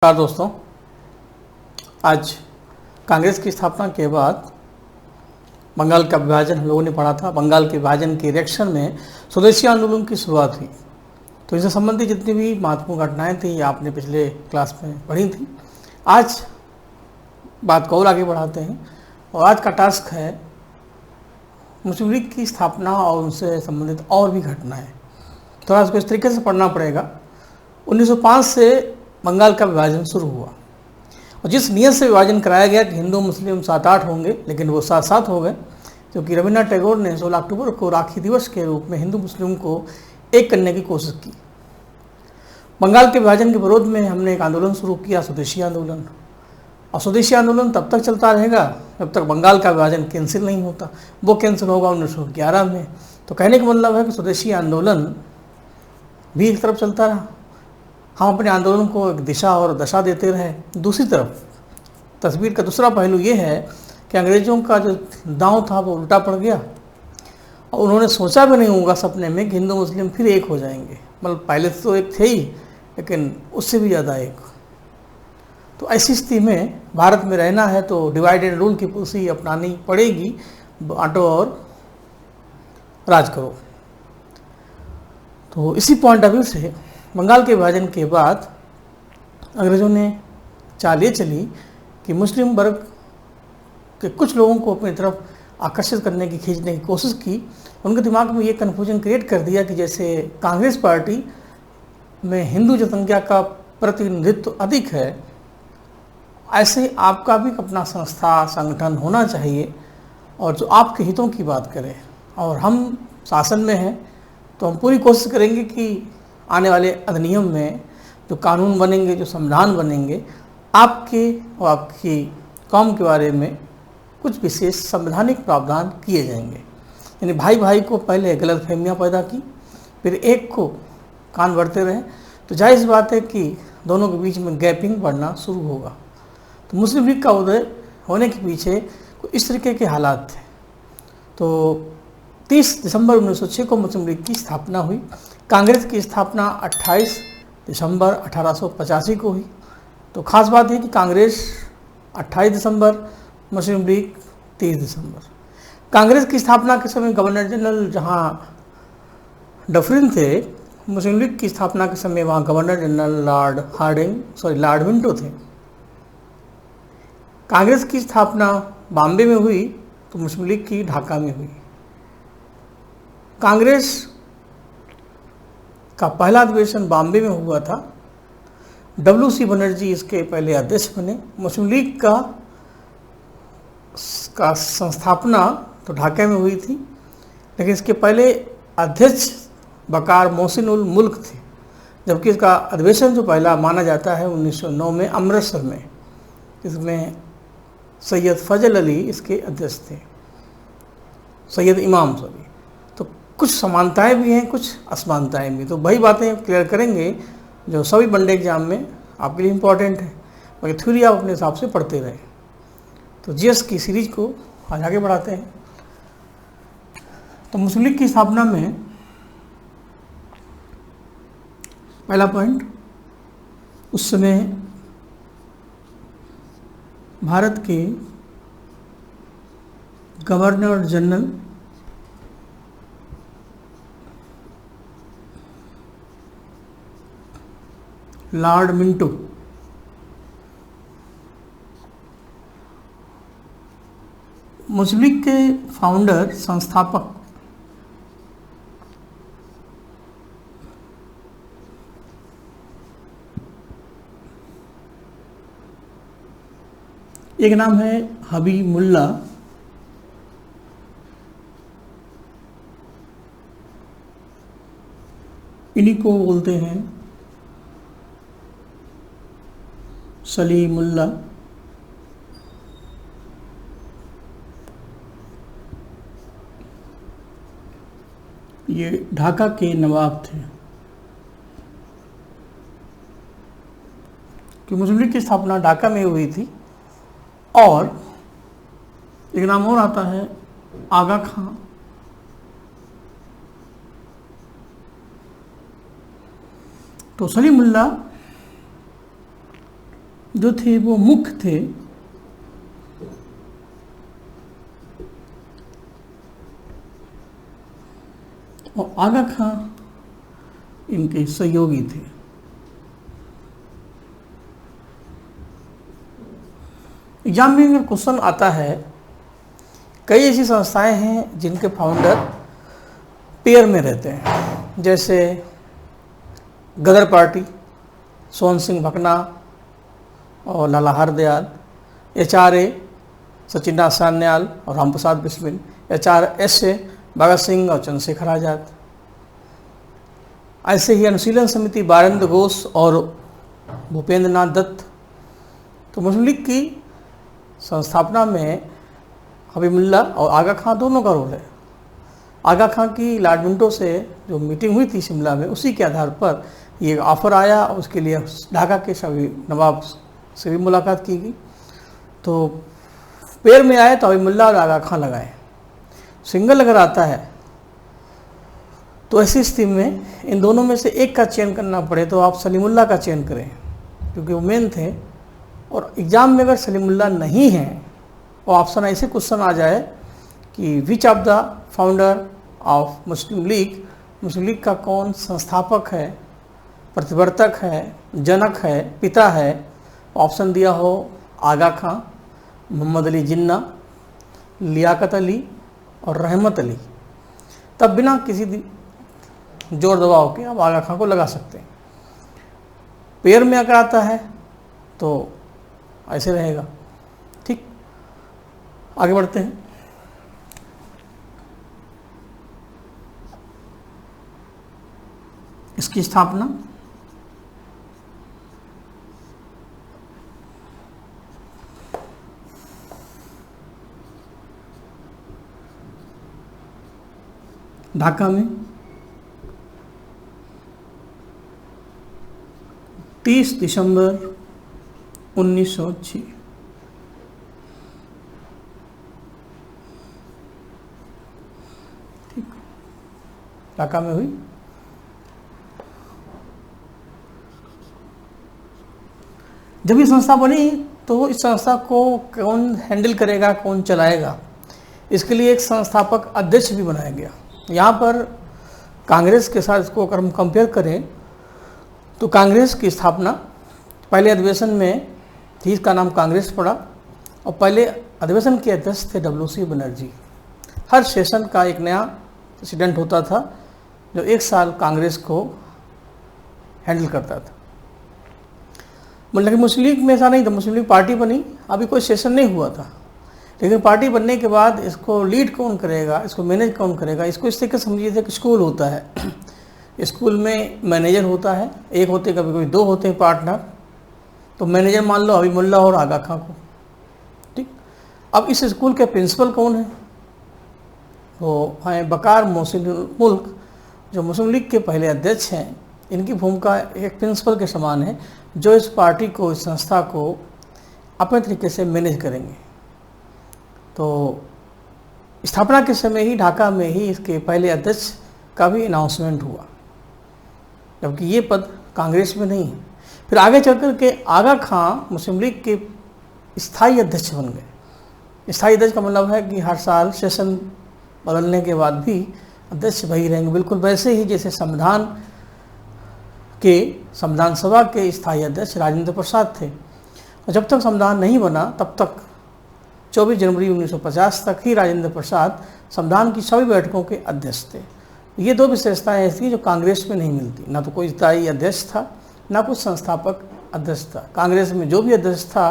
नमस्कार दोस्तों। आज कांग्रेस की स्थापना के बाद बंगाल का विभाजन हम लोगों ने पढ़ा था। बंगाल के विभाजन के रिएक्शन में स्वदेशी आंदोलन की शुरुआत हुई। तो इससे संबंधित जितनी भी महत्वपूर्ण घटनाएं थी ये आपने पिछले क्लास में पढ़ी थी। आज बात को और आगे बढ़ाते हैं और आज का टास्क है मुस्लिम लीग की स्थापना और उनसे संबंधित और भी घटनाएँ। थोड़ा इसको इस तरीके से पढ़ना पड़ेगा। 1905 से बंगाल का विभाजन शुरू हुआ और जिस नियत से विभाजन कराया गया कि हिंदू मुस्लिम 7-8 होंगे, लेकिन वो 7-7 हो गए, क्योंकि रविन्द्रनाथ टैगोर ने 16 अक्टूबर को राखी दिवस के रूप में हिंदू मुस्लिम को एक करने की कोशिश की। बंगाल के विभाजन के विरोध में हमने एक आंदोलन शुरू किया, स्वदेशी आंदोलन। और स्वदेशी आंदोलन तब तक चलता रहेगा जब तक बंगाल का विभाजन कैंसिल नहीं होता। वो कैंसिल होगा 1911 में। तो कहने का मतलब है कि स्वदेशी आंदोलन भी एक तरफ चलता रहा, हम अपने आंदोलन को एक दिशा और दशा देते रहे। दूसरी तरफ तस्वीर का दूसरा पहलू ये है कि अंग्रेज़ों का जो दांव था वो उल्टा पड़ गया और उन्होंने सोचा भी नहीं होगा सपने में कि हिंदू मुस्लिम फिर एक हो जाएंगे। मतलब पहले तो एक थे ही, लेकिन उससे भी ज़्यादा एक। तो ऐसी स्थिति में भारत में रहना है तो डिवाइड एंड रूल की पॉलिसी अपनानी पड़ेगी, बांटो और राज करो। तो इसी पॉइंट ऑफ व्यू से बंगाल के विभाजन के बाद अंग्रेज़ों ने चाल ये चली कि मुस्लिम वर्ग के कुछ लोगों को अपनी तरफ आकर्षित करने की, खींचने की कोशिश की। उनके दिमाग में ये कन्फ्यूजन क्रिएट कर दिया कि जैसे कांग्रेस पार्टी में हिंदू जनसंख्या का प्रतिनिधित्व अधिक है, ऐसे आपका भी अपना संस्था संगठन होना चाहिए और जो आपके हितों की बात करे। और हम शासन में हैं तो हम पूरी कोशिश करेंगे कि आने वाले अधिनियम में जो कानून बनेंगे, जो संविधान बनेंगे, आपके और आपकी कौम के बारे में कुछ विशेष संवैधानिक प्रावधान किए जाएंगे। यानी भाई भाई को पहले गलतफहमियां पैदा की, फिर एक को कान भरते रहे, तो जाहिर बात है कि दोनों के बीच में गैपिंग बढ़ना शुरू होगा। तो मुस्लिम लीग का उदय होने के पीछे इस तरीके के हालात थे। तो 30 दिसंबर 1906 को मुस्लिम लीग की स्थापना हुई। कांग्रेस की स्थापना 28 दिसंबर 1885 को हुई। तो खास बात है कि कांग्रेस 28 दिसंबर, मुस्लिम लीग 30 दिसंबर। कांग्रेस की स्थापना के समय गवर्नर जनरल जहां डफरिन थे, मुस्लिम लीग की स्थापना के समय वहां गवर्नर जनरल लॉर्ड विंटो थे। कांग्रेस की स्थापना बॉम्बे में हुई तो मुस्लिम लीग की ढाका में हुई। कांग्रेस का पहला अधिवेशन बॉम्बे में हुआ था। WC बनर्जी इसके पहले अध्यक्ष बने। मुस्लिम लीग का संस्थापना तो ढाका में हुई थी, लेकिन इसके पहले अध्यक्ष बकार मोहसिन उल मुल्क थे, जबकि इसका अधिवेशन जो पहला माना जाता है 1909 में अमृतसर में, इसमें सैयद फजल अली इसके अध्यक्ष थे, सैयद इमाम सभी। तो कुछ समानताएं भी हैं, कुछ असमानताएं भी। तो वही बातें क्लियर करेंगे जो सभी वनडे एग्जाम में आपके लिए इम्पोर्टेंट है, बाकी थ्योरी आप अपने हिसाब से पढ़ते रहें। तो जीएस की सीरीज को आज आगे बढ़ाते हैं। तो मुस्लिम लीग की स्थापना में पहला पॉइंट, उस समय भारत के गवर्नर जनरल लॉर्ड मिंटो मुस्लिम लीग के फाउंडर, संस्थापक एक नाम है हबीबुल्ला, इन्हीं को बोलते हैं सलीमुल्ला। ये ढाका के नवाब थे। कि मुस्लिम लीग की स्थापना ढाका में हुई थी। और एक नाम और आता है आगा खां। तो सलीमुल्ला जो थे वो मुख्य थे और आगा खां इनके सहयोगी थे। एग्जाम में अगर क्वेश्चन आता है, कई ऐसी संस्थाएं हैं जिनके फाउंडर पेयर में रहते हैं, जैसे गदर पार्टी, सोहन सिंह भकना और लाला हरदयाल, HRA सचिंद्रनाथ सान्याल और रामप्रसाद बिस्मिल, HRSA भगत सिंह और चंद्रशेखर आज़ाद। ऐसे ही अनुशीलन समिति बारेंद्र घोष और भूपेंद्र नाथ दत्त। तो मुस्लिम लीग की संस्थापना में हबीबुल्लाह और आगा खां दोनों का रोल है। आगा खां की लॉर्ड मिंटो से जो मीटिंग हुई थी शिमला में, उसी के आधार पर ये ऑफ़र आया और उसके लिए ढाका के सभी नवाब से भी मुलाकात की गई। तो पेड़ में आए तो हबीबुल्लाह और आगा खां लगाए। सिंगल अगर आता है तो ऐसी स्थिति में इन दोनों में से एक का चयन करना पड़े तो आप सलीमुल्लाह का चयन करें, क्योंकि वो मेन थे। और एग्ज़ाम में अगर सलीमुल्लाह नहीं है और ऑप्शन ऐसे क्वेश्चन आ जाए कि which of the founder of Muslim league का कौन संस्थापक है, प्रतिवर्तक है, जनक है, पिता है, ऑप्शन दिया हो आगा खां, मोहम्मद अली जिन्ना, लियाकत अली और रहमत अली, तब बिना किसी जोर दबाव के आप आगा खां को लगा सकते हैं। पेयर में अगर आता है तो ऐसे रहेगा। ठीक, आगे बढ़ते हैं। इसकी स्थापना ढाका में 30 दिसंबर 1906। ठीक, ढाका में हुई। जब ये संस्था बनी तो इस संस्था को कौन हैंडल करेगा, कौन चलाएगा, इसके लिए एक संस्थापक अध्यक्ष भी बनाया गया। यहाँ पर कांग्रेस के साथ इसको अगर हम कंपेयर करें तो कांग्रेस की स्थापना पहले अधिवेशन में थी, इसका नाम कांग्रेस पड़ा, और पहले अधिवेशन के अध्यक्ष थे WC बनर्जी। हर सेशन का एक नया प्रेसिडेंट होता था जो एक साल कांग्रेस को हैंडल करता था। मतलब मुस्लिम लीग में ऐसा नहीं था, मुस्लिम लीग पार्टी बनी, अभी कोई सेशन नहीं हुआ था, लेकिन पार्टी बनने के बाद इसको लीड कौन करेगा, इसको मैनेज कौन करेगा, इसको इस तरीके समझिए थे कि स्कूल होता है स्कूल में मैनेजर होता है, एक होते कभी कभी दो होते हैं पार्टनर। तो मैनेजर मान लो हबीबुल्लाह और आगा खां को। ठीक, अब इस स्कूल के प्रिंसिपल कौन है? वो हैं बकार मोहसिन मुल्क, जो मुस्लिम लीग के पहले अध्यक्ष हैं। इनकी भूमिका एक प्रिंसिपल के समान है, जो इस पार्टी को, इस संस्था को अपने तरीके से मैनेज करेंगे। तो स्थापना के समय ही ढाका में ही इसके पहले अध्यक्ष का भी अनाउंसमेंट हुआ, जबकि ये पद कांग्रेस में नहीं है। फिर आगे चलकर के आगा खां मुस्लिम लीग के स्थायी अध्यक्ष बन गए। स्थायी अध्यक्ष का मतलब है कि हर साल सेशन बदलने के बाद भी अध्यक्ष वही रहेंगे, बिल्कुल वैसे ही जैसे संविधान सभा के स्थायी अध्यक्ष राजेंद्र प्रसाद थे। और जब तक संविधान नहीं बना तब तक 24 जनवरी 1950 तक ही राजेंद्र प्रसाद संविधान की सभी बैठकों के अध्यक्ष थे। ये दो विशेषताएं ऐसी जो कांग्रेस में नहीं मिलती, ना तो कोई स्थायी अध्यक्ष था, ना कुछ संस्थापक अध्यक्ष था। कांग्रेस में जो भी अध्यक्ष था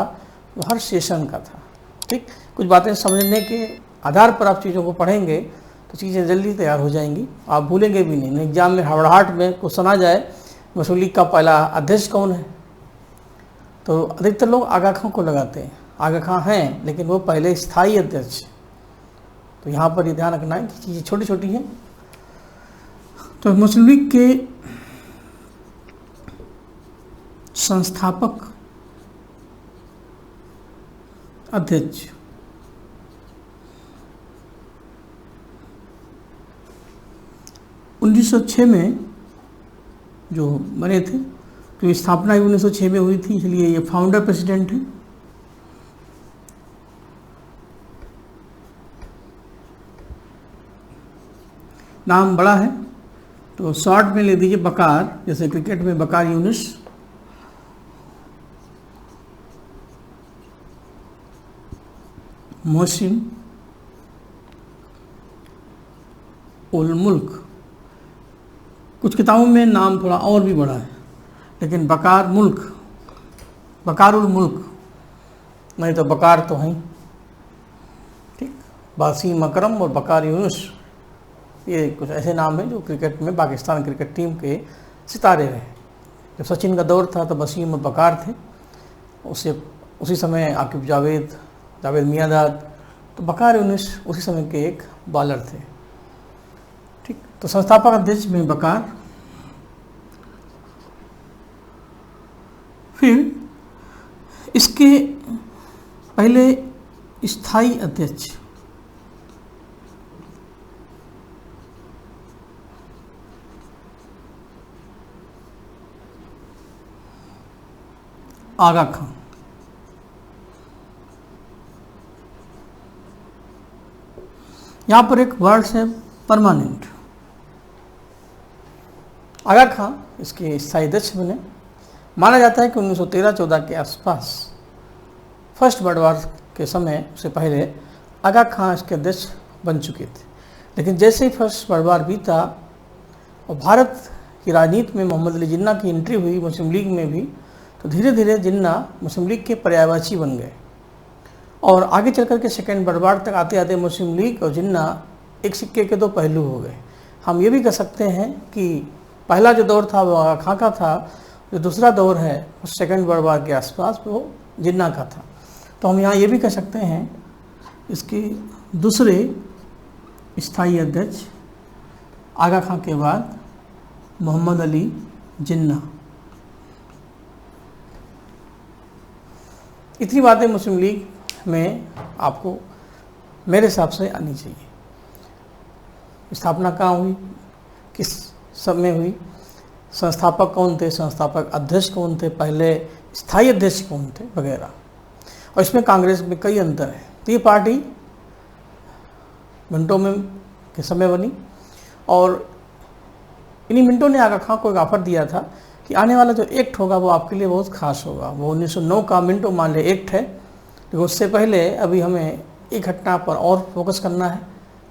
वो हर सेशन का था। ठीक, कुछ बातें समझने के आधार पर आप चीज़ों को पढ़ेंगे तो चीज़ें जल्दी तैयार हो जाएंगी, आप भूलेंगे भी नहीं। एग्जाम में हड़बड़ाहट में क्वेश्चन आ जाए मुस्लिम लीग का पहला अध्यक्ष कौन है, तो अधिकतर लोग आगा खां को लगाते हैं। आगा खां हैं लेकिन वो पहले स्थायी अध्यक्ष। तो यहाँ पर ये ध्यान रखना है कि चीज़ें छोटी छोटी हैं। तो मुस्लिम लीग के संस्थापक अध्यक्ष उन्नीस 1906 में जो बने थे तो स्थापना 1906 में हुई थी, इसलिए ये फाउंडर प्रेसिडेंट है। नाम बड़ा है तो शॉर्ट में ले दीजिए बकार, जैसे क्रिकेट में बकार यूनुस। मोहसिन उल मुल्क। कुछ किताबों में नाम थोड़ा और भी बड़ा है, लेकिन बकार मुल्क, बकार उल मुल्क, नहीं तो बकार तो हैं, ठीक। बासीम अकरम और बकार यूनुस, ये कुछ ऐसे नाम हैं जो क्रिकेट में पाकिस्तान क्रिकेट टीम के सितारे रहे। जब सचिन का दौर था तो वसीम और बकार थे, उसी समय आकिब जावेद, जावेद मियांदाद, तो बकार यूनुस उसी समय के एक बॉलर थे, ठीक। तो संस्थापक अध्यक्ष में बकार। फिर इसके पहले स्थायी अध्यक्ष आगा खां। यहाँ पर एक वर्ड है परमानेंट। आगा खां इसके स्थायी अध्यक्ष बने। माना जाता है कि 1913-14 के आसपास फर्स्ट वर्ल्ड वॉर के समय से पहले आगा खां इसके अध्यक्ष बन चुके थे, लेकिन जैसे ही फर्स्ट वर्ल्ड वॉर बीता और भारत की राजनीति में मोहम्मद अली जिन्ना की एंट्री हुई मुस्लिम लीग में भी, तो धीरे धीरे जिन्ना मुस्लिम लीग के पर्यायवाची बन गए और आगे चल कर के सेकेंड वर्ल्ड वॉर तक आते आते मुस्लिम लीग और जिन्ना एक सिक्के के दो पहलू हो गए। हम ये भी कह सकते हैं कि पहला जो दौर था वो आगा खां का था, जो दूसरा दौर है उस सेकेंड वर्ल्ड वॉर के आसपास वो जिन्ना का था। तो हम यहाँ ये भी कह सकते हैं इसके दूसरे स्थायी अध्यक्ष आगा खां के बाद मोहम्मद अली जिन्ना। इतनी बातें मुस्लिम लीग में आपको मेरे हिसाब से आनी चाहिए। स्थापना कहाँ हुई, किस समय हुई, संस्थापक कौन थे, संस्थापक अध्यक्ष कौन थे, पहले स्थायी अध्यक्ष कौन थे, वगैरह। और इसमें कांग्रेस में कई अंतर है। तो ये पार्टी मिनटों में के समय बनी और इन्हीं मिनटों ने आगा खां को एक ऑफर दिया था कि आने वाला जो एक्ट होगा वो आपके लिए बहुत खास होगा। वो 1909 का मिनटो मान ले एक्ट है, लेकिन उससे पहले अभी हमें एक घटना पर और फोकस करना है,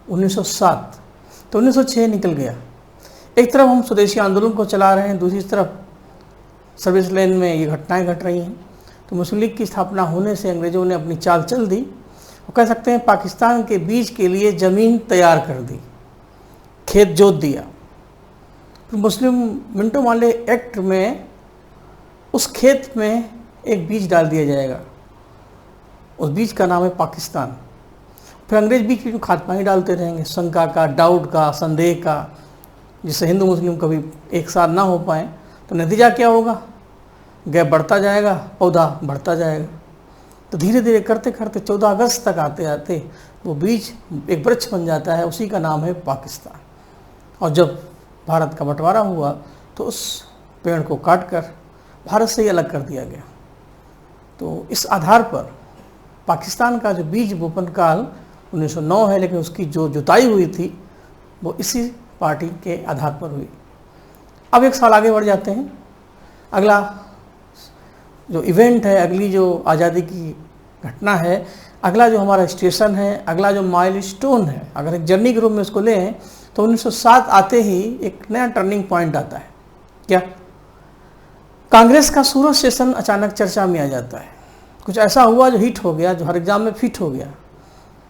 1907। तो 1906 निकल गया। एक तरफ हम स्वदेशी आंदोलन को चला रहे हैं, दूसरी तरफ सर्विस लाइन में ये घटनाएं घट रही हैं। तो मुस्लिम लीग की स्थापना होने से अंग्रेज़ों ने अपनी चाल चल दी और कह सकते हैं पाकिस्तान के बीज के लिए ज़मीन तैयार कर दी, खेत जोत दिया। तो मुस्लिम मिनटो माले एक्ट में उस खेत में एक बीज डाल दिया जाएगा, उस बीज का नाम है पाकिस्तान। फिर अंग्रेज बीज में खाद पानी डालते रहेंगे, शंका का, डाउट का, संदेह का, जिससे हिंदू मुस्लिम कभी एक साथ ना हो पाए। तो नतीजा क्या होगा, गैप बढ़ता जाएगा, पौधा बढ़ता जाएगा। तो धीरे धीरे करते करते 14 अगस्त तक आते आते वो बीज एक वृक्ष बन जाता है, उसी का नाम है पाकिस्तान। और जब भारत का बंटवारा हुआ तो उस पेड़ को काटकर भारत से ही अलग कर दिया गया। तो इस आधार पर पाकिस्तान का जो बीज बोपन काल 1909 है, लेकिन उसकी जो जुताई हुई थी वो इसी पार्टी के आधार पर हुई। अब एक साल आगे बढ़ जाते हैं। अगला जो इवेंट है, अगली जो आज़ादी की घटना है, अगला जो हमारा स्टेशन है, अगला जो माइलस्टोन है, अगर एक जर्नी के रूप में उसको लें तो 1907 आते ही एक नया टर्निंग पॉइंट आता है। क्या, कांग्रेस का सूरत सेशन अचानक चर्चा में आ जाता है। कुछ ऐसा हुआ जो हिट हो गया, जो हर एग्जाम में फिट हो गया।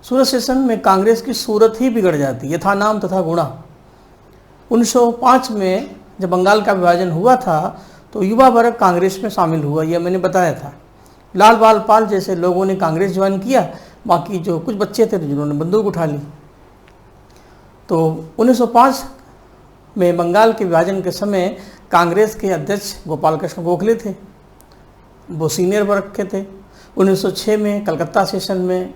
सूरत सेशन में कांग्रेस की सूरत ही बिगड़ जाती, यथा नाम तथा गुणा। 1905 में जब बंगाल का विभाजन हुआ था तो युवा वर्ग कांग्रेस में शामिल हुआ, यह मैंने बताया था। लाल बाल पाल जैसे लोगों ने कांग्रेस ज्वाइन किया, बाकी जो कुछ बच्चे थे जिन्होंने बंदूक उठा ली। तो 1905 में बंगाल के विभाजन के समय कांग्रेस के अध्यक्ष गोपाल कृष्ण गोखले थे, वो सीनियर वर्ग के थे। 1906 में कलकत्ता सेशन में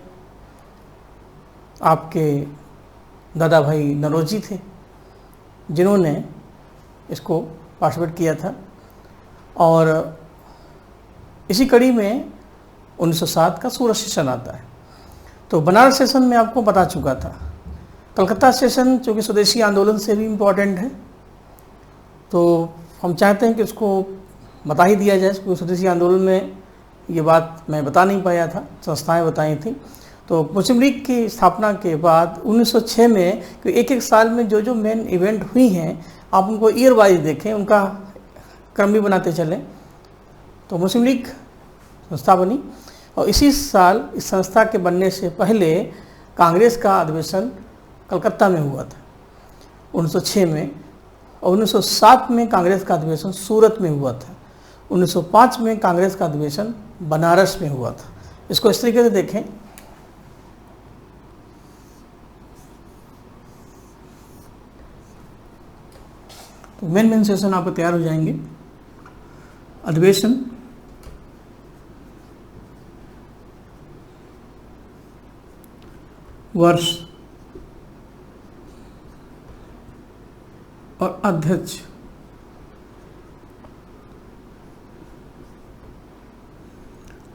आपके दादा भाई नरोजी थे, जिन्होंने इसको पार्टिसिपेट किया था। और इसी कड़ी में 1907 का सूरत सेशन आता है। तो बनारस सेशन में आपको बता चुका था। कलकत्ता सेशन चूँकि स्वदेशी आंदोलन से भी इम्पोर्टेंट है, तो हम चाहते हैं कि उसको बता ही दिया जाए, क्योंकि स्वदेशी आंदोलन में ये बात मैं बता नहीं पाया था, संस्थाएं बताई थी। तो मुस्लिम लीग की स्थापना के बाद 1906 में एक एक साल में जो जो मेन इवेंट हुई हैं, आप उनको ईयर वाइज देखें, उनका क्रम भी बनाते चलें। तो मुस्लिम लीग संस्था बनी और इसी साल इस संस्था के बनने से पहले कांग्रेस का अधिवेशन कलकत्ता में हुआ था 1906 में, और 1907 में कांग्रेस का अधिवेशन सूरत में हुआ था। 1905 में कांग्रेस का अधिवेशन बनारस में हुआ था। इसको इस तरीके से देखें, तो मेन सेशन आपको तैयार हो जाएंगे। अधिवेशन, वर्ष और अध्यक्ष।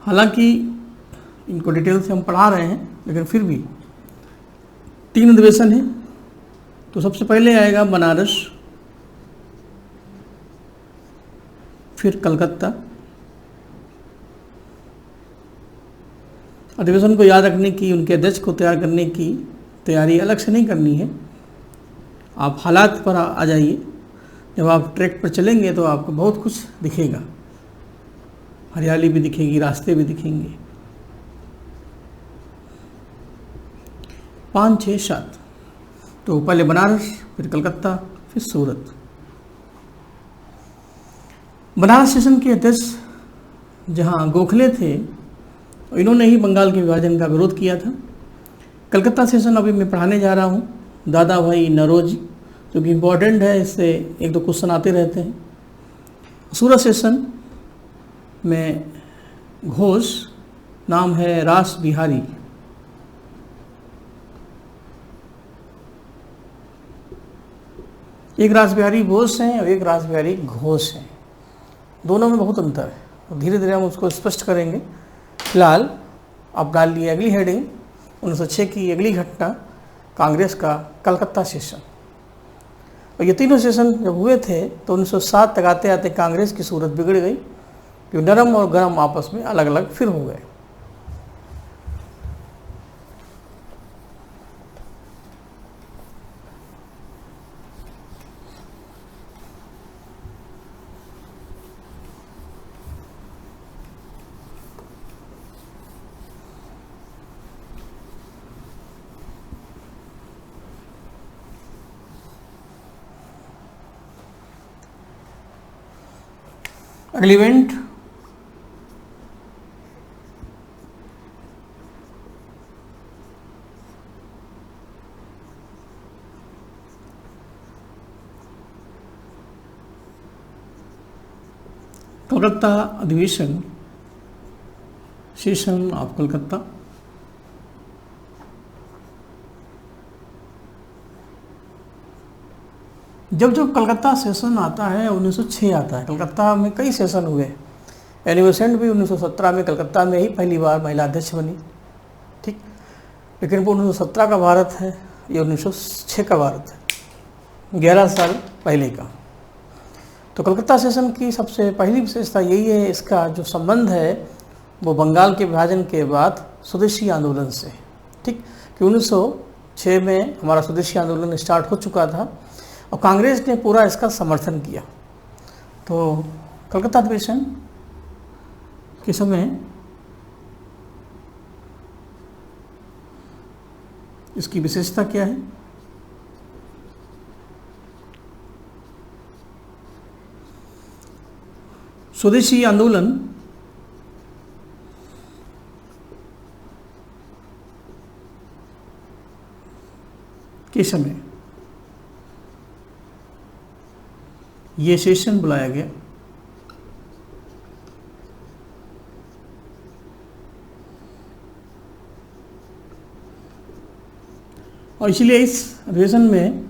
हालांकि इनको डिटेल से हम पढ़ा रहे हैं, लेकिन फिर भी 3 अधिवेशन हैं। तो सबसे पहले आएगा बनारस, फिर कलकत्ता। अधिवेशन को याद रखने की, उनके अध्यक्ष को तैयार करने की तैयारी अलग से नहीं करनी है, आप हालात पर आ जाइए। जब आप ट्रैक पर चलेंगे तो आपको बहुत कुछ दिखेगा, हरियाली भी दिखेगी, रास्ते भी दिखेंगे। 5, 6, 7। तो पहले बनारस, फिर कलकत्ता, फिर सूरत। बनारस सेशन के अध्यक्ष जहाँ गोखले थे, इन्होंने ही बंगाल के विभाजन का विरोध किया था। कलकत्ता सेशन अभी मैं पढ़ाने जा रहा हूँ, दादा भाई नौरोजी, जो कि इम्पोर्टेंट है, इससे 1-2 क्वेश्चन आते रहते हैं। सूरत सेशन में घोष, नाम है रास बिहारी। एक रास बिहारी बोस हैं और एक रास बिहारी घोष हैं, दोनों में बहुत अंतर है। धीरे धीरे हम उसको स्पष्ट करेंगे। फिलहाल आप डाल लिए अगली हेडिंग, 1906 की अगली घटना, कांग्रेस का कलकत्ता सेशन। और ये तीनों सेशन जब हुए थे तो 1907 तक आते आते कांग्रेस की सूरत बिगड़ गई, कि नरम और गरम आपस में अलग अलग फिर हो गए। अगली इवेंट, कलकत्ता अधिवेशन, सेशन ऑफ कलकत्ता। जब जब कलकत्ता सेशन आता है 1906 आता है। कलकत्ता में कई सेशन हुए। एनिवर्सेंट भी 1917 में कलकत्ता में ही पहली बार महिला अध्यक्ष बनी, ठीक। लेकिन वो 1917 का भारत है, ये 1906 का भारत है, 11 साल पहले का। तो कलकत्ता सेशन की सबसे पहली विशेषता यही है, इसका जो संबंध है वो बंगाल के विभाजन के बाद स्वदेशी आंदोलन से, ठीक। कि 1906 में हमारा स्वदेशी आंदोलन स्टार्ट हो चुका था और कांग्रेस ने पूरा इसका समर्थन किया। तो कलकत्ता अधिवेशन के समय इसकी विशेषता क्या है? स्वदेशी आंदोलन के समय ये सेशन बुलाया गया। और इसलिए इस अधिवेशन में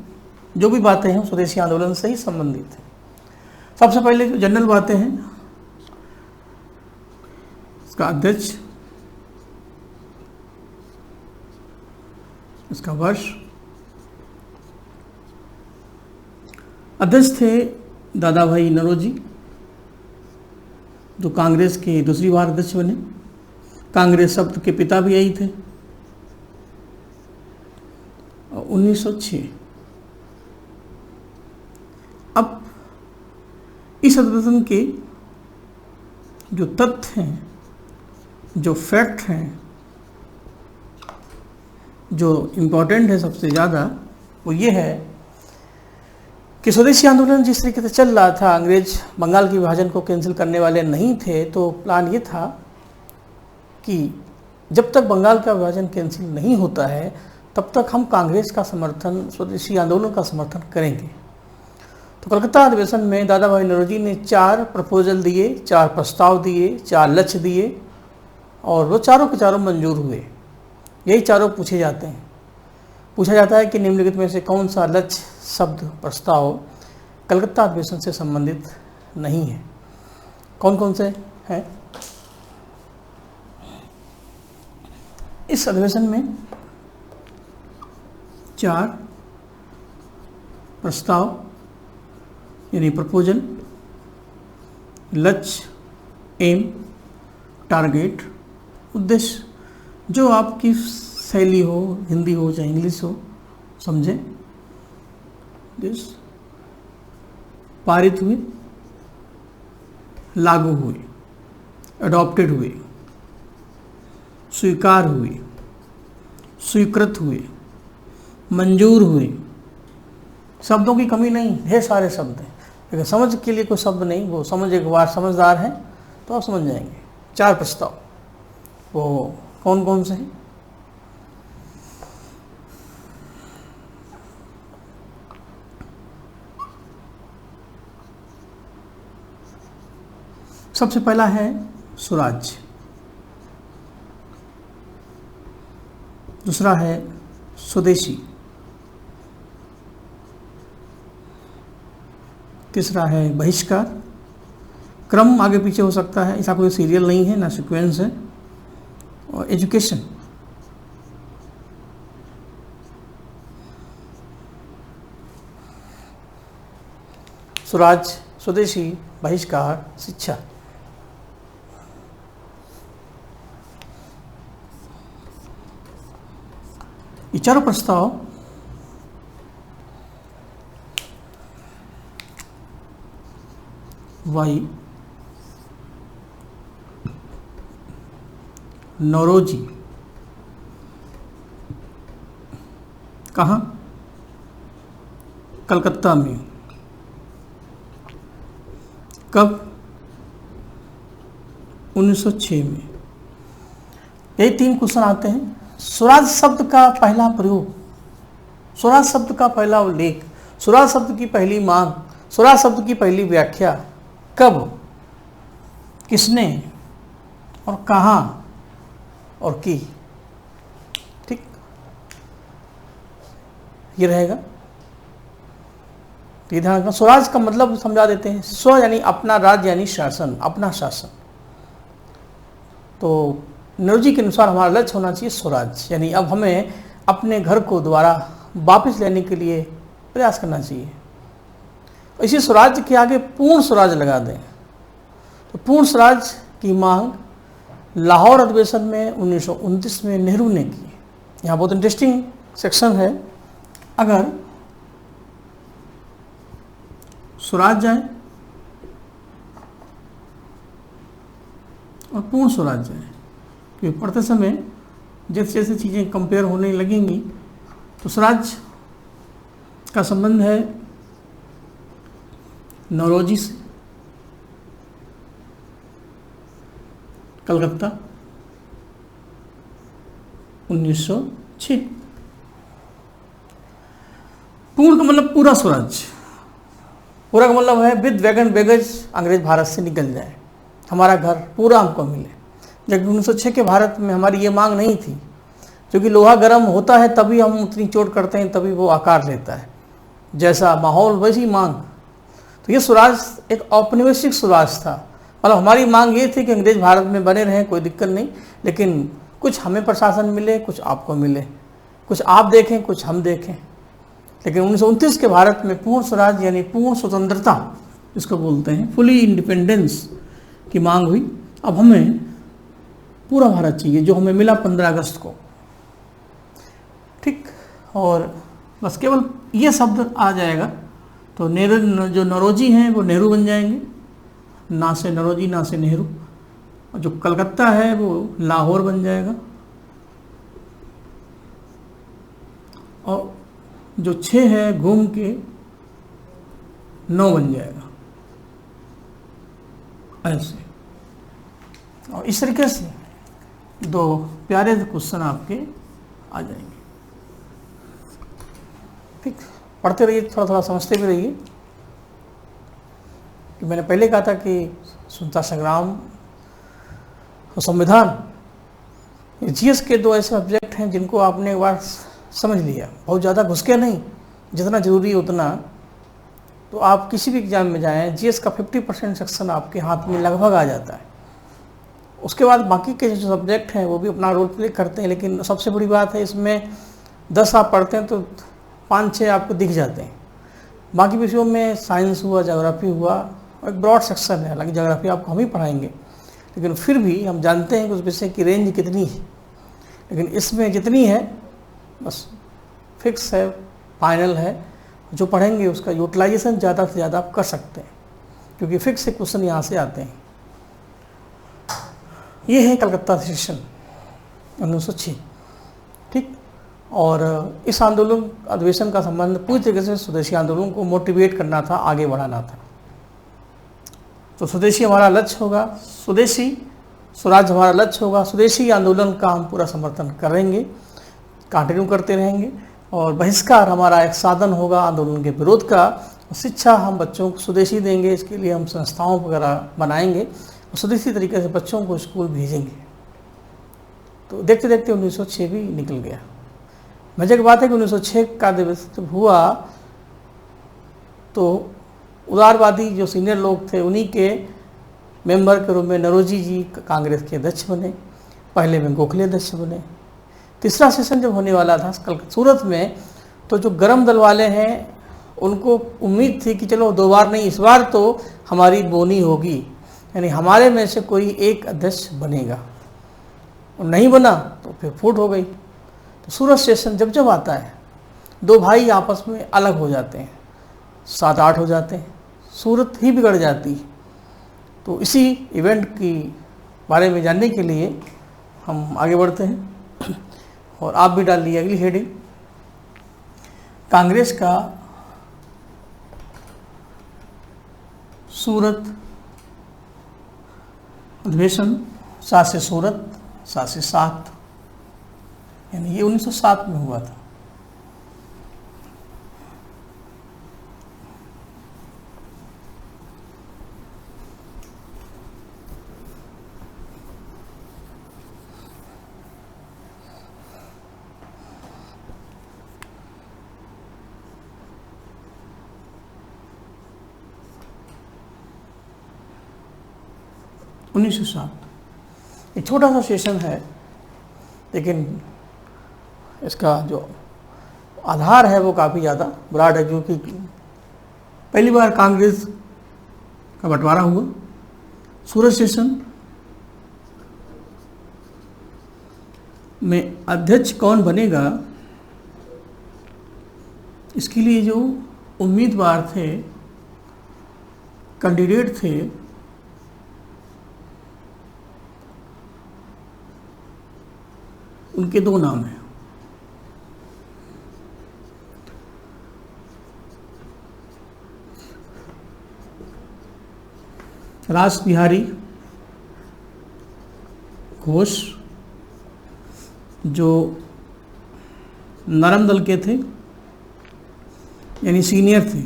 जो भी बातें हैं स्वदेशी आंदोलन से ही संबंधित हैं। सबसे पहले जो जनरल बातें हैं इसका अध्यक्ष, इसका वर्ष। अध्यक्ष थे दादा भाई नौरोजी, जो कांग्रेस के दूसरी बार अध्यक्ष बने। कांग्रेस शब्द के पिता भी यही थे। 1906। अब इस अधिवेशन के जो तथ्य हैं, जो फैक्ट हैं, जो इम्पोर्टेंट है सबसे ज़्यादा, वो ये है कि स्वदेशी आंदोलन जिस तरीके से चल रहा था, अंग्रेज बंगाल के विभाजन को कैंसिल करने वाले नहीं थे, तो प्लान ये था कि जब तक बंगाल का विभाजन कैंसिल नहीं होता है तब तक हम कांग्रेस का समर्थन, स्वदेशी आंदोलन का समर्थन करेंगे। तो कलकत्ता अधिवेशन में दादा भाई नौरोजी ने 4 प्रपोजल दिए, 4 प्रस्ताव दिए, 4 लक्ष्य दिए, और वो चारों के चारों मंजूर हुए। यही चारों पूछे जाते हैं। पूछा जाता है कि निम्नलिखित में से कौन सा लक्ष्य, शब्द, प्रस्ताव कलकत्ता अधिवेशन से संबंधित नहीं है। कौन कौन से हैं? इस अधिवेशन में 4 प्रस्ताव यानी प्रपोजल, लक्ष्य, एम, टारगेट, उद्देश्य, जो आपकी शैली हो, हिंदी हो चाहे इंग्लिश हो, समझें, दिस पारित हुए, लागू हुए, अडॉप्टेड हुए, स्वीकार हुए, स्वीकृत हुए, मंजूर हुए। शब्दों की कमी नहीं, ढेर सारे शब्द हैं, लेकिन समझ के लिए कोई शब्द नहीं। वो समझ, एक बार समझदार हैं तो आप समझ जाएंगे। 4 प्रस्ताव वो कौन कौन से हैं? सबसे पहला है स्वराज्य, दूसरा है स्वदेशी, तीसरा है बहिष्कार। क्रम आगे पीछे हो सकता है, ऐसा कोई सीरियल नहीं है, ना सीक्वेंस है। और एजुकेशन, स्वराज, स्वदेशी, बहिष्कार, शिक्षा। ये चारों प्रस्ताव वाई नौरोजी कहाँ? कलकत्ता में। कब? 1906 में। यही 3 क्वेश्चन आते हैं। स्वराज शब्द का पहला प्रयोग, स्वराज शब्द का पहला उल्लेख, स्वराज शब्द की पहली मांग, स्वराज शब्द की पहली व्याख्या कब, किसने और कहाँ और की? ठीक, ये रहेगा। ये ध्यान रखना। स्वराज का मतलब समझा देते हैं। स्व यानी अपना, राज यानी शासन, अपना शासन। तो नौरोजी के अनुसार हमारा लक्ष्य होना चाहिए स्वराज, यानी अब हमें अपने घर को दोबारा वापस लेने के लिए प्रयास करना चाहिए। इसी स्वराज के आगे पूर्ण स्वराज लगा दें। तो पूर्ण स्वराज की मांग लाहौर अधिवेशन में 1929 में नेहरू ने की। यहाँ बहुत इंटरेस्टिंग सेक्शन है। अगर स्वराज जाए और पूर्ण स्वराज जाए, क्योंकि पढ़ते समय जैसे जैसे चीज़ें कंपेयर होने लगेंगी तो स्वराज का संबंध है नौरोजी से, कलकत्ता 1906। पूर्ण का मतलब पूरा स्वराज, पूरा का मतलब है विद वैगन बैगेज अंग्रेज भारत से निकल जाए, हमारा घर पूरा हमको मिले। जबकि 1906 के भारत में हमारी ये मांग नहीं थी, क्योंकि लोहा गर्म होता है तभी हम उतनी चोट करते हैं, तभी वो आकार लेता है, जैसा माहौल वैसी मांग। तो ये स्वराज एक औपनिवेशिक स्वराज था, मतलब हमारी मांग ये थी कि अंग्रेज भारत में बने रहें, कोई दिक्कत नहीं, लेकिन कुछ हमें प्रशासन मिले, कुछ आपको मिले, कुछ आप देखें, कुछ हम देखें। लेकिन 1929 के भारत में पूर्ण स्वराज यानी पूर्ण स्वतंत्रता जिसको बोलते हैं, फुली इंडिपेंडेंस की मांग हुई। अब हमें पूरा भारत चाहिए जो हमें मिला 15 अगस्त को, ठीक। और बस केवल ये शब्द आ जाएगा तो नेहरू, जो नौरोजी हैं वो नेहरू बन जाएंगे, ना से नौरोजी ना से नेहरू। और जो कलकत्ता है वो लाहौर बन जाएगा, और जो 6 है घूम के 9 बन जाएगा, ऐसे। और इस तरीके से 2 प्यारे क्वेश्चन आपके आ जाएंगे, ठीक। पढ़ते रहिए, थोड़ा थोड़ा समझते भी रहिए। कि मैंने पहले कहा था कि स्वतंत्रता संग्राम और संविधान, जीएस के 2 ऐसे सब्जेक्ट हैं जिनको आपने एक बार समझ लिया, बहुत ज़्यादा घुस के नहीं, जितना जरूरी है उतना, तो आप किसी भी एग्जाम में जाएं, जीएस का 50% सेक्शन आपके हाथ में लगभग आ जाता है। उसके बाद बाकी के जो सब्जेक्ट हैं वो भी अपना रोल प्ले करते हैं, लेकिन सबसे बड़ी बात है इसमें 10 आप पढ़ते हैं तो 5-6 आपको दिख जाते हैं। बाकी विषयों में साइंस हुआ, ज्योग्राफी हुआ, एक ब्रॉड सेक्शन है, हालांकि ज्योग्राफी आपको हम ही पढ़ाएंगे, लेकिन फिर भी हम जानते हैं कि उस विषय की रेंज कितनी है। लेकिन इसमें जितनी है बस फिक्स है, फाइनल है, जो पढ़ेंगे उसका यूटिलाइजेशन ज़्यादा से ज़्यादा आप कर सकते हैं, क्योंकि फिक्स से क्वेश्चन यहाँ से आते हैं। ये है कलकत्ता सेशन 1906, ठीक। और इस आंदोलन अधिवेशन का संबंध पूरी तरीके से स्वदेशी आंदोलन को मोटिवेट करना था, आगे बढ़ाना था। तो स्वदेशी हमारा लक्ष्य होगा, स्वदेशी स्वराज हमारा लक्ष्य होगा, स्वदेशी आंदोलन का हम पूरा समर्थन करेंगे, कंटिन्यू करते रहेंगे। और बहिष्कार हमारा एक साधन होगा आंदोलन के विरोध का। शिक्षा हम बच्चों को स्वदेशी देंगे, इसके लिए हम संस्थाओं वगैरह बनाएंगे और स्वदेशी तरीके से बच्चों को स्कूल भेजेंगे। तो देखते देखते 1906 भी निकल गया। मजे की बात है कि 1906 का दिवस जब हुआ तो उदारवादी जो सीनियर लोग थे उन्हीं के मेंबर के रूप में नौरोजी जी कांग्रेस के अध्यक्ष बने, पहले में गोखले अध्यक्ष बने। तीसरा सेशन जब होने वाला था कल सूरत में, तो जो गरम दल वाले हैं उनको उम्मीद थी कि चलो 2 बार नहीं, इस बार तो हमारी बोनी होगी, यानी हमारे में से कोई एक अध्यक्ष बनेगा। और नहीं बना तो फिर फूट हो गई। तो सूरत सेशन जब जब आता है 2 भाई आपस में अलग हो जाते हैं, 7-8 हो जाते हैं, सूरत ही बिगड़ जाती है। तो इसी इवेंट की बारे में जानने के लिए हम आगे बढ़ते हैं और आप भी डाल लीजिए अगली हेडिंग, कांग्रेस का सूरत अधिवेशन 7 से सूरत 7 से 7, यानी ये 1907 में हुआ था। एक छोटा सा सेशन है, लेकिन इसका जो आधार है वो काफ़ी ज़्यादा ब्रॉड है, क्योंकि पहली बार कांग्रेस का बंटवारा हुआ। सूरत सेशन में अध्यक्ष कौन बनेगा, इसके लिए जो उम्मीदवार थे, कैंडिडेट थे, उनके 2 नाम हैं। रास बिहारी घोष जो नरम दल के थे, यानी सीनियर थे,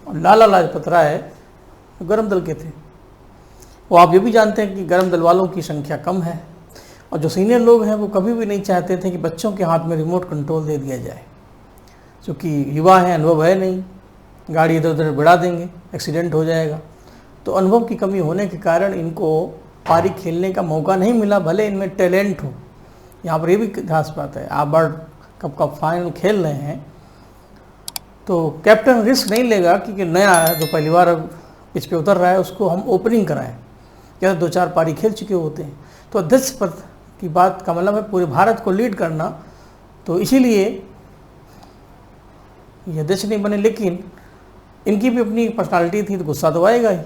और लाला लाजपत राय गरम दल के थे। वो आप ये भी जानते हैं कि गर्म दल वालों की संख्या कम है, और जो सीनियर लोग हैं वो कभी भी नहीं चाहते थे कि बच्चों के हाथ में रिमोट कंट्रोल दे दिया जाए, क्योंकि युवा हैं, अनुभव है नहीं, गाड़ी इधर उधर बढ़ा देंगे, एक्सीडेंट हो जाएगा। तो अनुभव की कमी होने के कारण इनको पारी खेलने का मौका नहीं मिला, भले इनमें टैलेंट हो। यहाँ पर ये भी खास बात है, आप वर्ल्ड कप का फाइनल खेल रहे हैं तो कैप्टन रिस्क नहीं लेगा कि नया है जो पहली बार पिच पे उतर रहा है उसको हम ओपनिंग कराएं, क्या 2-4 पारी खेल चुके होते हैं। तो अध्यक्ष पद की बात का मतलब है पूरे भारत को लीड करना, तो इसीलिए ये अध्यक्ष नहीं बने, लेकिन इनकी भी अपनी पर्सनालिटी थी तो गुस्सा तो आएगा ही।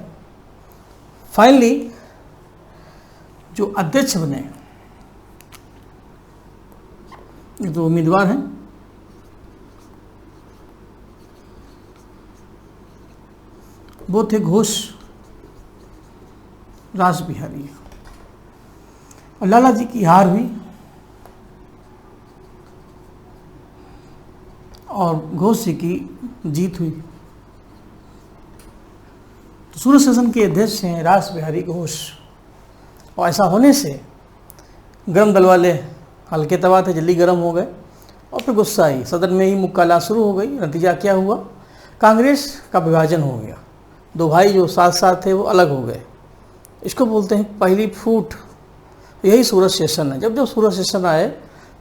फाइनली जो अध्यक्ष बने जो उम्मीदवार हैं वो थे घोष रास बिहारी, और लाला जी की हार हुई और घोष जी की जीत हुई। तो सूरत सेशन के अध्यक्ष हैं रास बिहारी घोष, और ऐसा होने से गर्म दल वाले हल्के तवा थे, जल्दी गर्म हो गए और फिर गुस्सा आई, सदन में ही मुक्काला शुरू हो गई। नतीजा क्या हुआ, कांग्रेस का विभाजन हो गया, दो भाई जो साथ साथ थे वो अलग हो गए। इसको बोलते हैं पहली फूट। यही सूरत सेशन है। जब जब सूरत सेशन आए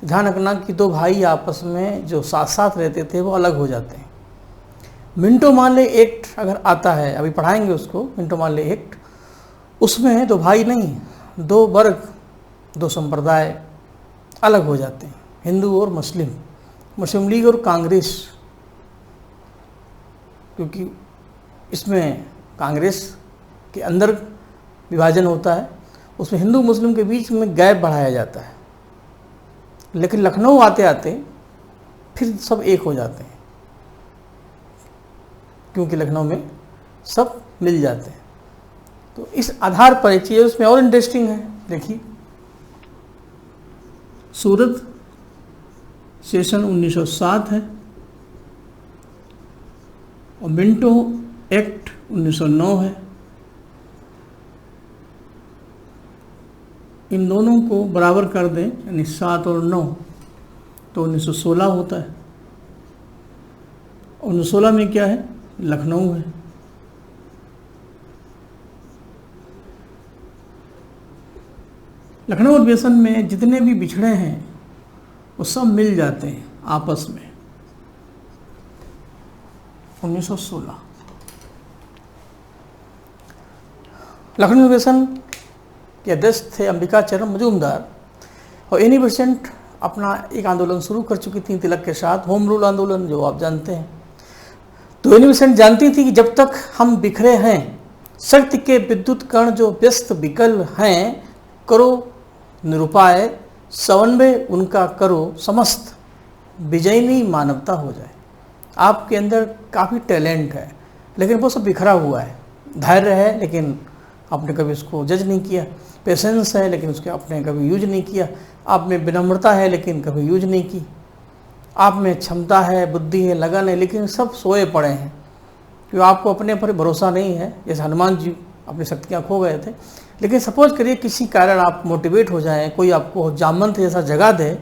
तो ध्यान रखना कि दो भाई आपस में जो साथ साथ रहते थे वो अलग हो जाते हैं। मिंटो मार्ले एक्ट अगर आता है, अभी पढ़ाएंगे उसको, मिंटो मार्ले एक्ट, उसमें दो भाई नहीं, दो वर्ग, दो संप्रदाय अलग हो जाते हैं, हिंदू और मुस्लिम, मुस्लिम लीग और कांग्रेस। क्योंकि इसमें कांग्रेस के अंदर विभाजन होता है, उसमें हिंदू मुस्लिम के बीच में गैप बढ़ाया जाता है, लेकिन लखनऊ आते आते फिर सब एक हो जाते हैं, क्योंकि लखनऊ में सब मिल जाते हैं। तो इस आधार पर एक चीज़ उसमें और इंटरेस्टिंग है, देखिए सूरत सेशन 1907 है और मिंटो एक्ट 1909 है। इन दोनों को बराबर कर दें, यानी 7 और 9 तो 1916 होता है। और 1916 में क्या है, लखनऊ है। लखनऊ अधिवेशन में जितने भी बिछड़े हैं वो सब मिल जाते हैं आपस में। 1916 लखनऊ अधिवेशन के अध्यक्ष थे अंबिका चरण मजूमदार, और एनी बेसेंट अपना एक आंदोलन शुरू कर चुकी थी तिलक के साथ, होम रूल आंदोलन, जो आप जानते हैं। तो एनी बेसेंट जानती थी कि जब तक हम बिखरे हैं, शक्ति के विद्युत कण जो व्यस्त विकल हैं, करो निरुपाय समन्वय उनका करो समस्त, विजयनी मानवता हो जाए। आपके अंदर काफ़ी टैलेंट है, लेकिन वो सब बिखरा हुआ है। धैर्य है लेकिन आपने कभी उसको जज नहीं किया, पेशेंस है लेकिन उसके आपने कभी यूज नहीं किया, आप में विनम्रता है लेकिन कभी यूज नहीं की, आप में क्षमता है, बुद्धि है, लगन है, लेकिन सब सोए पड़े हैं क्योंकि आपको अपने पर भरोसा नहीं है। जैसे हनुमान जी अपनी शक्तियाँ खो गए थे, लेकिन सपोज करिए किसी कारण आप मोटिवेट हो जाएं, कोई आपको जामंत जैसा जगा दे,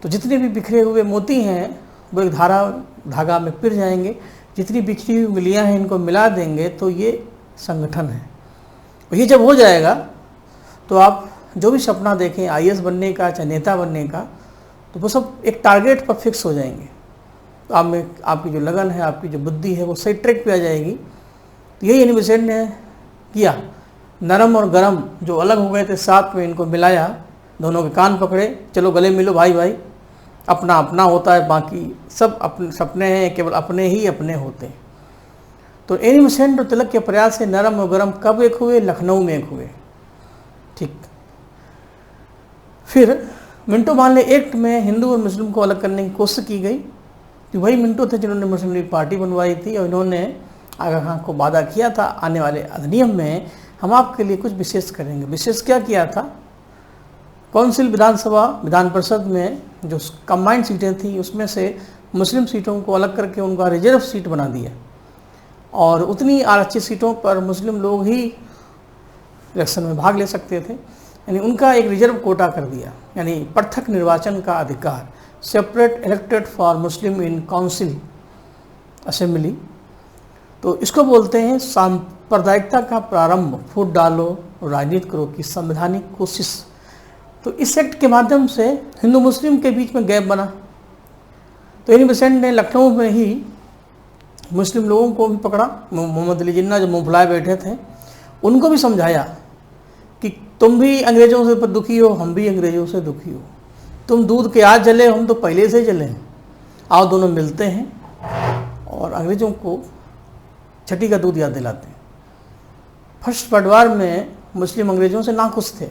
तो जितने भी बिखरे हुए मोती हैं वो एक धागा में पिर जाएंगे। जितनी बिखरी हुई उंगलियाँ हैं इनको मिला देंगे तो ये संगठन है। और ये जब हो जाएगा तो आप जो भी सपना देखें IAS बनने का, चाहे नेता बनने का, तो वो सब एक टारगेट पर फिक्स हो जाएंगे। तो आप में आपकी जो लगन है, आपकी जो बुद्धि है, वो सही ट्रैक पे आ जाएगी। तो यही एनी बेसेंट ने किया। नरम और गरम जो अलग हो गए थे साथ में इनको मिलाया, दोनों के कान पकड़े, चलो गले मिलो भाई भाई, अपना अपना होता है, बाकी सब अपने सपने हैं, केवल अपने ही अपने होते हैं। तो एनी बेसेंट और तिलक के प्रयास से नरम और गरम कब एक हुए, लखनऊ में एक हुए। ठीक, फिर मिंटो मार्ले एक्ट में हिंदू और मुस्लिम को अलग करने की कोशिश की गई। तो वही मिंटो थे जिन्होंने मुस्लिम लीग पार्टी बनवाई थी, और इन्होंने आगा खां को वादा किया था आने वाले अधिनियम में हम आपके लिए कुछ विशेष करेंगे। विशेष क्या किया था, काउंसिल विधानसभा विधान परिषद में जो कंबाइंड सीटें थी उसमें से मुस्लिम सीटों को अलग करके उनका रिजर्व सीट बना दिया, और उतनी आरक्षित सीटों पर मुस्लिम लोग ही इलेक्शन में भाग ले सकते थे, यानी उनका एक रिजर्व कोटा कर दिया, यानी पृथक निर्वाचन का अधिकार, separate elected for Muslim in council assembly. तो इसको बोलते हैं सांप्रदायिकता का प्रारंभ, फूट डालो और राजनीति करो की संवैधानिक कोशिश। तो इस एक्ट के माध्यम से हिंदू मुस्लिम के बीच में गैप बना। तो एनी बेसेंट ने लखनऊ में ही मुस्लिम लोगों को भी पकड़ा, मोहम्मद अली जिन्ना जो मुँह फुलाए बैठे थे, उनको भी समझाया कि तुम भी अंग्रेज़ों से दुखी हो, हम भी अंग्रेज़ों से दुखी हो, तुम दूध के आज जले, हम तो पहले से जले हैं, आओ दोनों मिलते हैं और अंग्रेज़ों को छठी का दूध याद दिलाते हैं। फर्स्ट वर्ल्ड वार में मुस्लिम अंग्रेज़ों से नाखुश थे।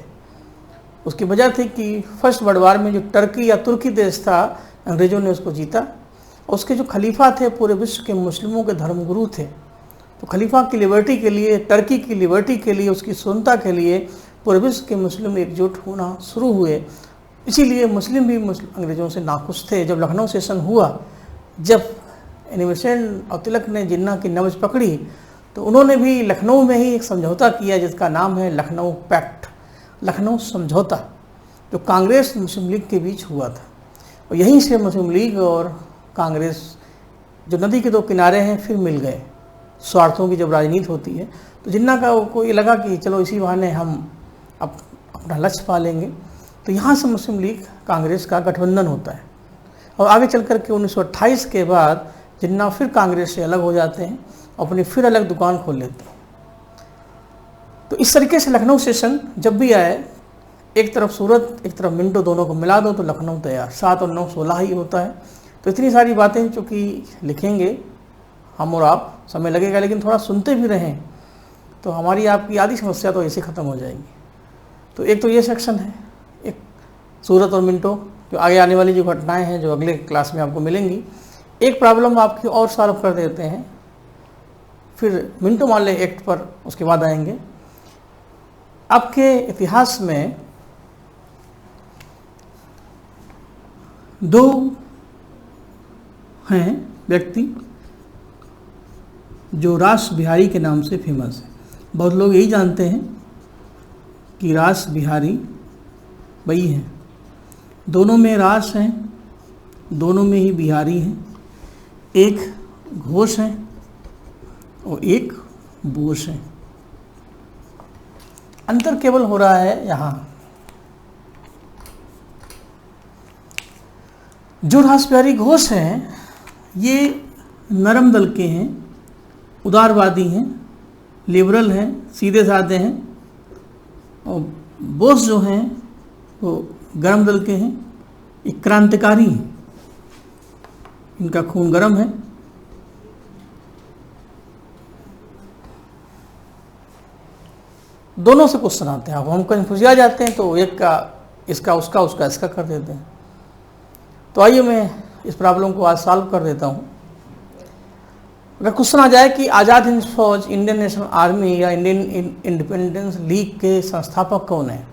उसकी वजह थी कि फर्स्ट वर्ल्ड वार में जो टर्की या तुर्की देश था, अंग्रेज़ों ने उसको जीता। और उसके जो खलीफा थे पूरे विश्व के मुस्लिमों के धर्मगुरु थे। तो खलीफा की लिबर्टी के लिए, टर्की की लिबर्टी के लिए, उसकी स्वतंत्रता के लिए पूरे विश्व के मुस्लिम एकजुट होना शुरू हुए। इसीलिए मुस्लिम भी अंग्रेज़ों से नाखुश थे। जब लखनऊ सेशन हुआ, जब एनी बेसेंट और तिलक ने जिन्ना की नब्ज़ पकड़ी, तो उन्होंने भी लखनऊ में ही एक समझौता किया जिसका नाम है लखनऊ पैक्ट, लखनऊ समझौता, जो कांग्रेस मुस्लिम लीग के बीच हुआ था। और यहीं से मुस्लिम लीग और कांग्रेस जो नदी के दो किनारे हैं फिर मिल गए। स्वार्थों की जब राजनीति होती है तो जिन्ना को ये लगा कि चलो इसी बहाने हम अपना लक्ष्य पा लेंगे। तो यहाँ से मुस्लिम लीग कांग्रेस का गठबंधन होता है। और आगे चल कर के 1928 के बाद जिन्ना फिर कांग्रेस से अलग हो जाते हैं, अपनी फिर अलग दुकान खोल लेते हैं। तो इस तरीके से लखनऊ सेशन जब भी आए, एक तरफ सूरत एक तरफ मिंटो, दोनों को मिला दो तो लखनऊ तैयार। 7 और 9 16 ही होता है। तो इतनी सारी बातें चूँकि लिखेंगे हम और आप, समय लगेगा, लेकिन थोड़ा सुनते भी रहें तो हमारी आपकी आधी समस्या तो ऐसे ख़त्म हो जाएगी। तो एक तो ये सेक्शन है, एक सूरत और मिंटो, जो आगे आने वाली जो घटनाएं हैं जो अगले क्लास में आपको मिलेंगी। एक प्रॉब्लम आपकी और सॉल्व कर देते हैं, फिर मिंटो माले एक्ट पर उसके बाद आएंगे। आपके इतिहास में 2 हैं व्यक्ति जो रास बिहारी के नाम से फेमस है। बहुत लोग यही जानते हैं कि रास बिहारी वही हैं। दोनों में रास हैं, दोनों में ही बिहारी हैं। एक घोष है और एक बोस है। अंतर केवल हो रहा है यहाँ। जो रास बिहारी घोष हैं ये नरम दल के हैं, उदारवादी हैं, लिबरल हैं, सीधे साधे हैं। और बोस जो हैं वो गर्म दल के हैं, एक क्रांतिकारी हैं, इनका खून गर्म है। दोनों से क्वेश्चन आते हैं। अब हम कंफ्यूज आ जाते हैं तो एक का इसका, उसका उसका इसका कर देते हैं। तो आइए मैं इस प्रॉब्लम को आज सॉल्व कर देता हूँ। अगर क्वेश्चन आ जाए कि आज़ाद हिंद फौज, इंडियन नेशनल आर्मी या इंडियन इंडिपेंडेंस लीग के संस्थापक कौन है,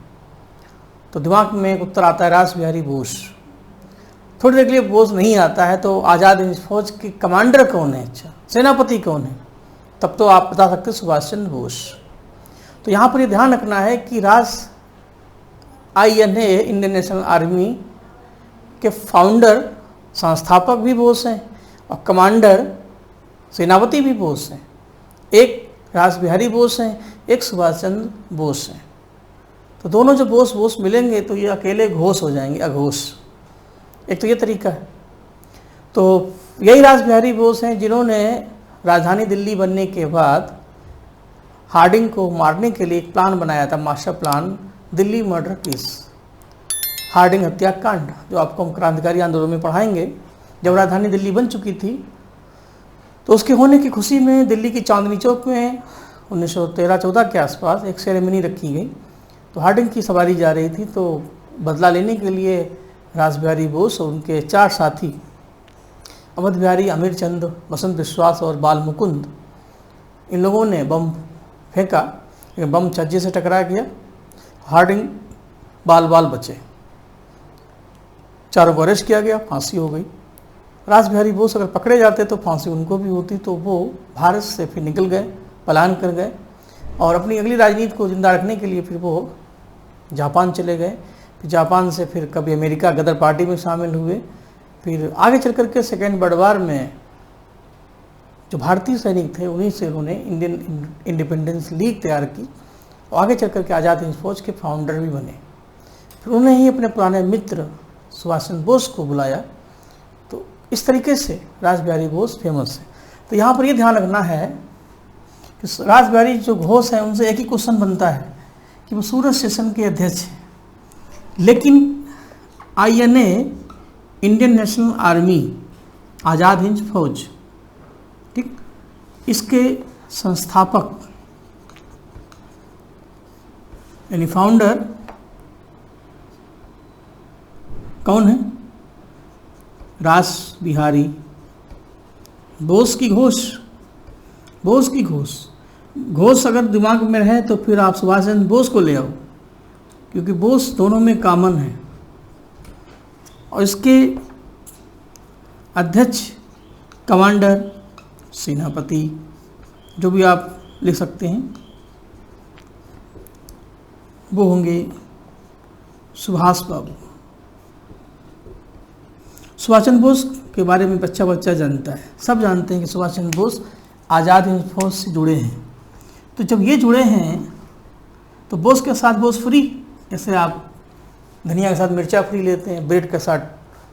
तो दिमाग में एक उत्तर आता है रास बिहारी बोस। थोड़ी देर के लिए बोस नहीं आता है तो आज़ाद हिंद फौज के कमांडर कौन है, अच्छा सेनापति कौन है, तब तो आप बता सकते हैं सुभाष चंद्र बोस। तो यहाँ पर ये ध्यान रखना है कि रास INA इंडियन नेशनल आर्मी के फाउंडर, संस्थापक भी बोस हैं और कमांडर, सेनापति भी बोस हैं। एक रास बिहारी बोस हैं, एक सुभाष चंद्र बोस हैं। तो दोनों जो बोस बोस मिलेंगे तो ये अकेले घोष हो जाएंगे, अघोष। एक तो ये तरीका है। तो यही रास बिहारी बोस हैं जिन्होंने राजधानी दिल्ली बनने के बाद हार्डिंग को मारने के लिए एक प्लान बनाया था, master plan, Delhi murder case, Hardinge हत्याकांड, जो आपको हम क्रांतिकारी आंदोलन में पढ़ाएंगे। जब राजधानी दिल्ली बन चुकी थी तो उसके होने की खुशी में दिल्ली की चांदनी चौक में 1913-14 के आसपास एक सेरेमनी रखी गई। तो हार्डिंग की सवारी जा रही थी, तो बदला लेने के लिए रास बिहारी बोस और उनके 4 साथी, अवध बिहारी, अमीर चंद, बसंत विश्वास और बाल मुकुंद, इन लोगों ने बम फेंका, लेकिन बम छज्जे से टकरा गया। हार्डिंग बाल बाल बचे, चारों को अरेस्ट किया गया, फांसी हो गई। रास बिहारी बोस अगर पकड़े जाते तो फांसी उनको भी होती। तो वो भारत से फिर निकल गए, पलायन कर गए। और अपनी अगली राजनीति को जिंदा रखने के लिए फिर वो जापान चले गए। फिर जापान से फिर कभी अमेरिका गदर पार्टी में शामिल हुए। फिर आगे चल कर के सेकेंड वर्ल्ड वॉर में जो भारतीय सैनिक थे उन्हीं से उन्होंने इंडियन इंडिपेंडेंस लीग तैयार की और आगे चल कर के आज़ाद हिंद फौज के फाउंडर भी बने। फिर उन्हें ही अपने पुराने मित्र सुभाष चंद्र बोस को बुलाया। तो इस तरीके से रास बिहारी बोस फेमस है। तो यहाँ पर ये ध्यान रखना है कि रास बिहारी जो घोष हैं उनसे एक ही क्वेश्चन बनता है कि वो सूरत स्टेशन के अध्यक्ष हैं, लेकिन INA Indian national army Azad Hind फौज, ठीक, इसके संस्थापक यानी फाउंडर कौन है? रास बिहारी बोस की घोष। बोस की घोष अगर दिमाग में रहे तो फिर आप सुभाष चंद्र बोस को ले आओ, क्योंकि बोस दोनों में कॉमन है। और इसके अध्यक्ष, कमांडर, सेनापति, जो भी आप लिख सकते हैं, वो होंगे सुभाष बाबू। सुभाष चंद्र बोस के बारे में बच्चा बच्चा जानता है, सब जानते हैं कि सुभाष चंद्र बोस आज़ाद हिंद फौज से जुड़े हैं। तो जब ये जुड़े हैं तो बोस के साथ बोस फ्री, जैसे आप धनिया के साथ मिर्चा फ्री लेते हैं, ब्रेड के साथ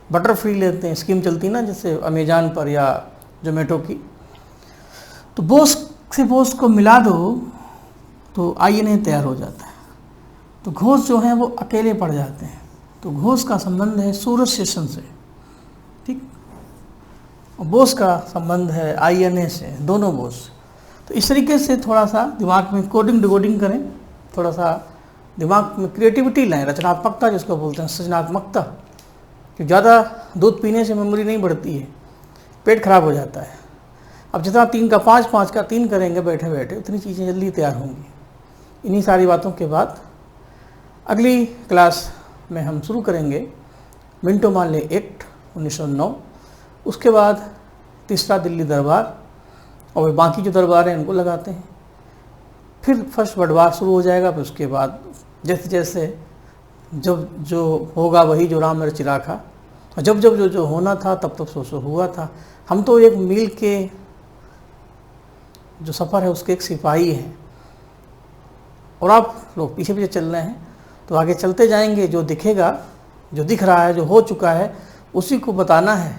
बटर फ्री लेते हैं, स्कीम चलती ना जैसे अमेजान पर या जोमेटो की। तो बोस से बोस को मिला दो तो INA तैयार हो जाता है। तो घोष जो हैं वो अकेले पड़ जाते हैं। तो घोष का संबंध है सूरत स्टेशन से, ठीक, और बोस का संबंध है INA से, दोनों बोस। तो इस तरीके से थोड़ा सा दिमाग में कोडिंग डिकोडिंग करें, थोड़ा सा दिमाग में क्रिएटिविटी लाएं, रचनात्मकता जिसको बोलते हैं, सृजनात्मकता। कि ज़्यादा दूध पीने से मेमोरी नहीं बढ़ती है, पेट खराब हो जाता है। अब जितना 3 का 5, 5 का 3 करेंगे बैठे बैठे, उतनी चीज़ें जल्दी तैयार होंगी। इन्हीं सारी बातों के बाद अगली क्लास में हम शुरू करेंगे मिंटो मार्ले एक्ट 1909। उसके बाद तीसरा दिल्ली दरबार, और बाकी जो दरबार हैं उनको लगाते हैं। फिर फर्स्ट वर्ल्ड वॉर शुरू हो जाएगा। फिर उसके बाद जैसे जैसे जब जो होगा वही जो राम ने चिरा खा, और जब जब जो होना था तब तब सो हुआ था। हम तो एक मील के जो सफ़र है उसके एक सिपाही हैं, और आप लोग पीछे पीछे चल रहे हैं। तो आगे चलते जाएंगे, जो दिखेगा, जो दिख रहा है, जो हो चुका है, उसी को बताना है,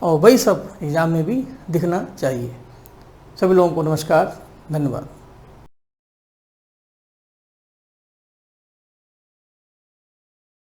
और वही सब एग्ज़ाम में भी दिखना चाहिए। सभी लोगों को नमस्कार, धन्यवाद।